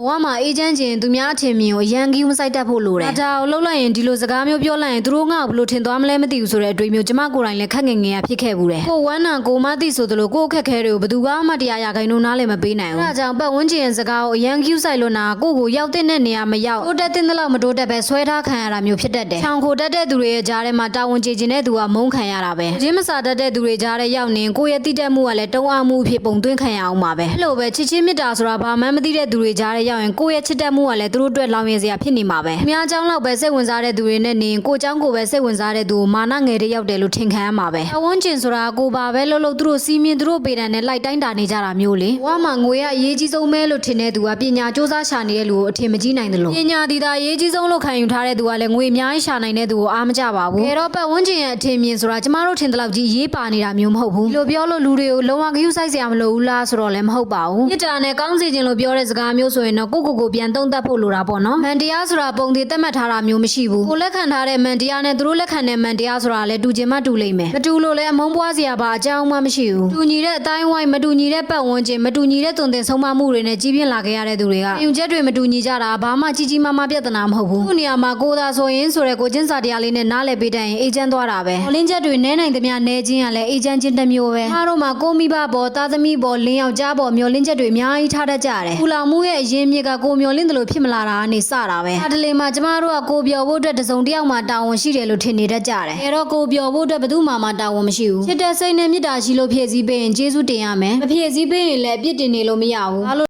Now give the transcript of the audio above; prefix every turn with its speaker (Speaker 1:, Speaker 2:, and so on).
Speaker 1: ဝါမှာအေဂျင့်ချင်းသူများအထင်မြင်ကိုရန်ကြီးမဆိုင်တတ်ဖို့လိုတယ်။ဒါကိုလှုပ်လိုက်ရင်ဒီလိုစကားမျိုးပြောလိုက်ရင်သူတို့ငါ့ကိုဘလို့ထင်သွားမလဲမသိဘူးဆိုတဲ့အတွေ့မျိုးကျမကိုယ်တိုင်လည်းခက်ငယ်ငယ်ရဖြစ်ခဲ့ဘူးတယ်။ကိုဝမ်းနာကိုမသိဆိုသလိုကိုအခက်ခဲတွေကိုဘယ်သူမှတရားရခိုင်နှုန်းနားလည်းမပေးနိုင်ဘူး။အဲဒါကြောင့်ပတ်ဝန်းကျင်ရဲ့စကားကိုအရန်ကြီးဆိုင်လို့နာကိုကိုရောက်တဲ့နေရာမရောက်တိုးတက်တဲ့လောက်မတိုးတက်ပဲဆွဲထားခံရတာမျိုးဖြစ်တတ်တယ်။ချောင်ခိုတတ်တဲ့သူတွေရဲ့ကြားထဲမှာတာဝန်ကျေကျင်တဲ့သူကမုန်းခံရတာပဲ။ချင်းမစားတတ်တဲ့သူတွေကြားထဲရောက်နေကိုရဲ့တိတက်မှုကလည်းတုံးအားမှုအဖြစ်ပုံသွင်းခံရအောင်ပါပဲ။အဲ့လိုပဲချစ်ချင်းမြတ်တာဆိုတာဘာမှမသိတဲ့သူတွေကြားထဲရောက်ရင်ကိုရဲ့ချစ်မှုကလည်းသူတို့အတွက်လောင်ရည်စရာဖြစ်နေမှာပဲအများအကြောင်းလောက်ပဲစိတ်ဝင်စားတဲ့သူတွေနဲ့နေကိုเจ้าကိုပဲစိတ်ဝင်စားတဲ့သူကိုမာနငယ်တွေရောက်တယ်လို့ထင်ခံရမှာပဲအဝန်းကျင်ဆိုတာကိုပါပဲလှုပ်သူတို့စီးမြင်သူတို့ပေတံနဲ့လိုက်တိုင်းတာနေကြတာမျိုးလေဝါမှာငွေကအရေးကြီးဆုံးပဲလို့ထင်တဲ့သူကပညာစူးစမ်းရှာနေတဲ့လူကိုအထင်မကြီးနိုင်တယ်လို့ပညာဒီတာအရေးကြီးဆုံးလို့ခံယူထားတဲ့သူကလည်းငွေအများကြီးရှာနိုင်တဲ့သူကိုအားမကြပါဘူးခဲတော့ပတ်ဝန်းကျင်ရဲ့အထင်မြင်ဆိုတာကျမတို့ထင်တဲ့လောက်ကြီးရေးပါနေတာမျိုးမဟုတ်ဘူးလို့ပြောလို့လူတွေကိုလုံးဝဂရုစိုက်စရာမလိုဘူးလားဆိုတော့လည်းမဟုတ်ပါဘူးမြစ်တာနဲ့ကောင်းစီခြင်းလို့ပြောတဲ့စကားမျိုးဆိုရင်တော့ကိုပြန်သုံးသပ်ဖို့လိုတာပေါ့နော်မန်တရားဆိုတာပုံသေးတက်မှတ်ထားတာမျိုးမရှိဘူးကိုလက်ခံထားတဲ့မန်တရားနဲ့သူတို့လက်ခံတဲ့မန်တရားဆိုတာလည်းတူချင်မှတူလိမ့်မယ်မတူလို့လည်းအမုန်းပွားစရာပါအကြောင်းမှမရှိဘူးတူညီတဲ့အတိုင်းဝိုင်းမတူညီတဲ့ပတ်ဝန်းကျင်မတူညီတဲ့သွန်သင်ဆုံးမမှုတွေနဲ့ကြီးပြင်းလာခဲ့ရတဲ့သူတွေကယုံချက်တွေမတူညီကြတာဘာမှကြီးကြီးမားမားပြဿနာမဟုတ်ဘူးခုနေရာမှာကိုသာဆိုရင်ဆိုတဲ့ကိုချင်းစာတရားလေးနဲ့နားလည်ပေးတတ်ရင်အေဂျင့်သွားတာပဲလင်းချက်တွေနဲနိုင်သမျှနဲချင်းကလည်းအေဂျင့်ချင်းတစ်မျိုးပဲအားတို့မှာကိုမိဘပေါ်သားသမီးပေါ်လင်းယောက်ျားပေါ်မျောလင်းချက်တွေအများကြီးထားတတ်ကြတယ်ပူလောင်မှုရဲ့အရင်မြစ်ကကိုမျောလင်းတယ်လို့ဖြစ်မလာတာကနေစတာပဲအတလေမှာကျမတို့ကကိုပြောဖို့အတွက်တစုံတစ်ယောက်မှတာဝန်ရှိတယ်လို့ထင်နေတတ်ကြတယ်အဲတော့ကိုပြောဖို့အတွက်ဘယ်သူမှတာဝန်မရှိဘူးချစ်တဲ့စိတ်နဲ့မေတ္တာရှိလို့ဖြည့်ဆည်းပေးရင်ကျေးဇူးတင်ရမယ်မဖြည့်ဆည်းပေးရင်လည်းအပြစ်တင်နေလို့မရဘူး